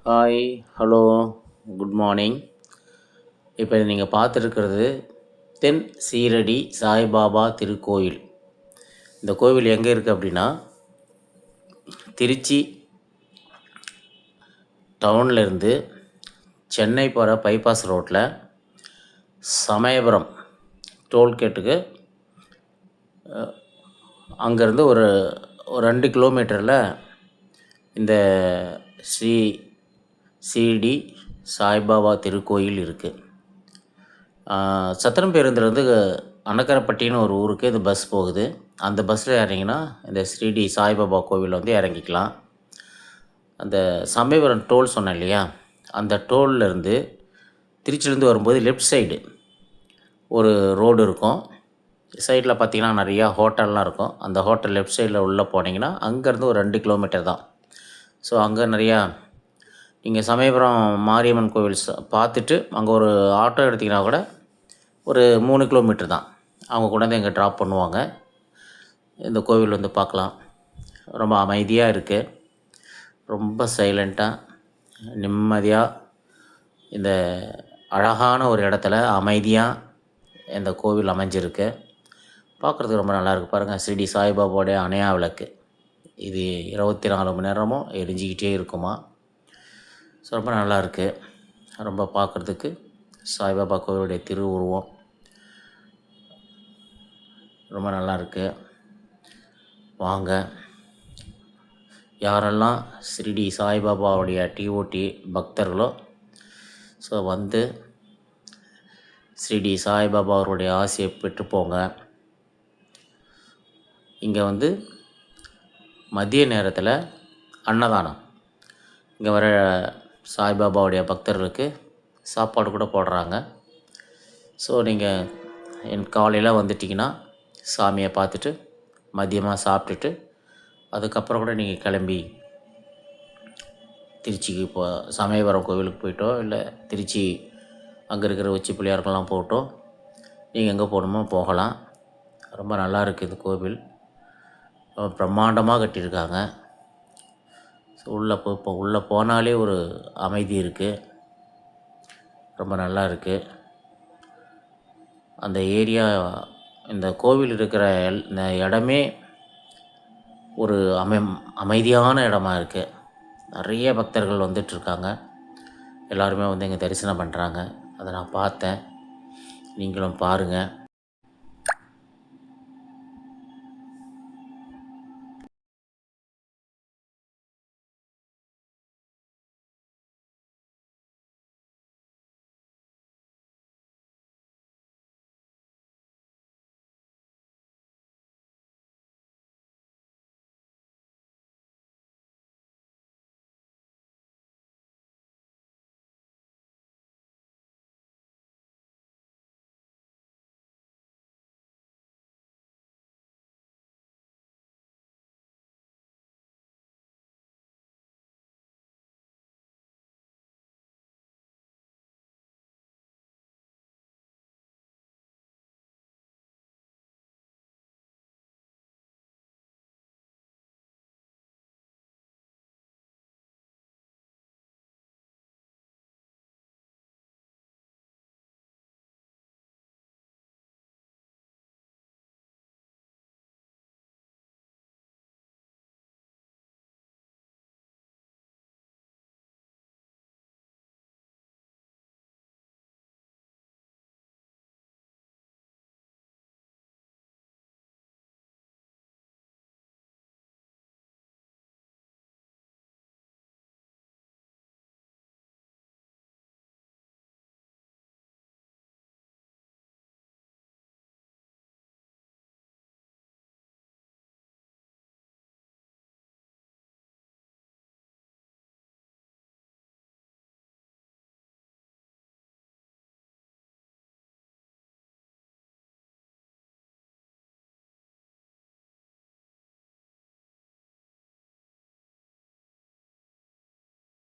Hi, hello, good morning. இப்போ நீங்கள் பார்த்துருக்கிறது தென் சீரடி சாய்பாபா திருக்கோயில். இந்த கோவில் எங்கே இருக்குது அப்படின்னா, திருச்சி டவுன்லேருந்து சென்னை போகிற பைபாஸ் ரோட்டில் சமயபுரம் டோல்கேட்டுக்கு அங்கேருந்து ஒரு 2 கிலோமீட்டரில் இந்த ஸ்ரீ சீரடி சாய்பாபா திருக்கோயில் இருக்குது. சத்திரம் பேருந்துலேருந்து அணக்கரப்பட்டின்னு ஒரு ஊருக்கு இந்த பஸ் போகுது. அந்த பஸ்ஸில் இறங்கினா இந்த ஸ்ரீடி சாய்பாபா கோவிலில் வந்து இறங்கிக்கலாம். அந்த சமயபுரம் டோல் சொன்னேன் இல்லையா, அந்த டோல்லேருந்து திருச்சியிலேருந்து வரும்போது லெஃப்ட் சைடு ஒரு ரோடு இருக்கும். சைடில் பார்த்திங்கன்னா நிறையா ஹோட்டல்லாம் இருக்கும். அந்த ஹோட்டல் லெஃப்ட் சைடில் உள்ளே போனீங்கன்னா அங்கேருந்து ஒரு 2 கிலோமீட்டர் தான். ஸோ அங்கே நிறையா நீங்கள் சமயபுரம் மாரியம்மன் கோவில் பார்த்துட்டு அங்கே ஒரு ஆட்டோ எடுத்திங்கன்னா கூட ஒரு 3 கிலோமீட்டர் தான். அவங்க கொண்டாந்து எங்கே ட்ராப் பண்ணுவாங்க. இந்த கோவில் வந்து பார்க்கலாம். ரொம்ப அமைதியாக இருக்குது. ரொம்ப சைலண்ட்டாக நிம்மதியாக இந்த அழகான ஒரு இடத்துல அமைதியாக இந்த கோவில் அமைஞ்சிருக்கு. பார்க்குறதுக்கு ரொம்ப நல்லாயிருக்கு. பாருங்கள், ஸ்ரீடி சாய்பாபாவுடைய அணையா விளக்கு. இது 24 மணி நேரமும் எரிஞ்சிக்கிட்டே இருக்குமா. ஸோ ரொம்ப நல்லாயிருக்கு. ரொம்ப பார்க்குறதுக்கு சாய்பாபா கோவிலுடைய திருவுருவம் ரொம்ப நல்லாயிருக்கு. வாங்க, யாரெல்லாம் ஸ்ரீடி சாய்பாபாவுடைய டிஓடி பக்தர்களோ ஸோ வந்து ஸ்ரீடி சாய்பாபா அவருடைய ஆசையை பெற்று போங்க. இங்கே வந்து மதிய நேரத்தில் அன்னதானம், இங்கே வர சாய்பாபாவுடைய பக்தர்களுக்கு சாப்பாடு கூட போடுறாங்க. ஸோ நீங்கள் காலையில் வந்துட்டிங்கன்னா சாமியை பார்த்துட்டு மதியமாக சாப்பிட்டுட்டு அதுக்கப்புறம் கூட நீங்கள் கிளம்பி திருச்சிக்கு சமயபுரம் கோவிலுக்கு போயிட்டோ, இல்லை திருச்சி அங்கே இருக்கிற உச்சி பிள்ளையாருக்கெல்லாம் போட்டோ நீங்கள் எங்கே போகணுமோ போகலாம். ரொம்ப நல்லா இருக்குது இந்த கோவில். பிரம்மாண்டமாக கட்டியிருக்காங்க. ஸோ உள்ளே போனாலே ஒரு அமைதி இருக்குது. ரொம்ப நல்லா இருக்குது அந்த ஏரியா. இந்த கோவில் இருக்கிற இந்த இடமே ஒரு அமைதியான இடமா இருக்குது. நிறைய பக்தர்கள் வந்துட்டுருக்காங்க. எல்லாருமே வந்து இங்கே தரிசனம் பண்ணுறாங்க. அதை நான் பார்த்தேன். நீங்களும் பாருங்கள்.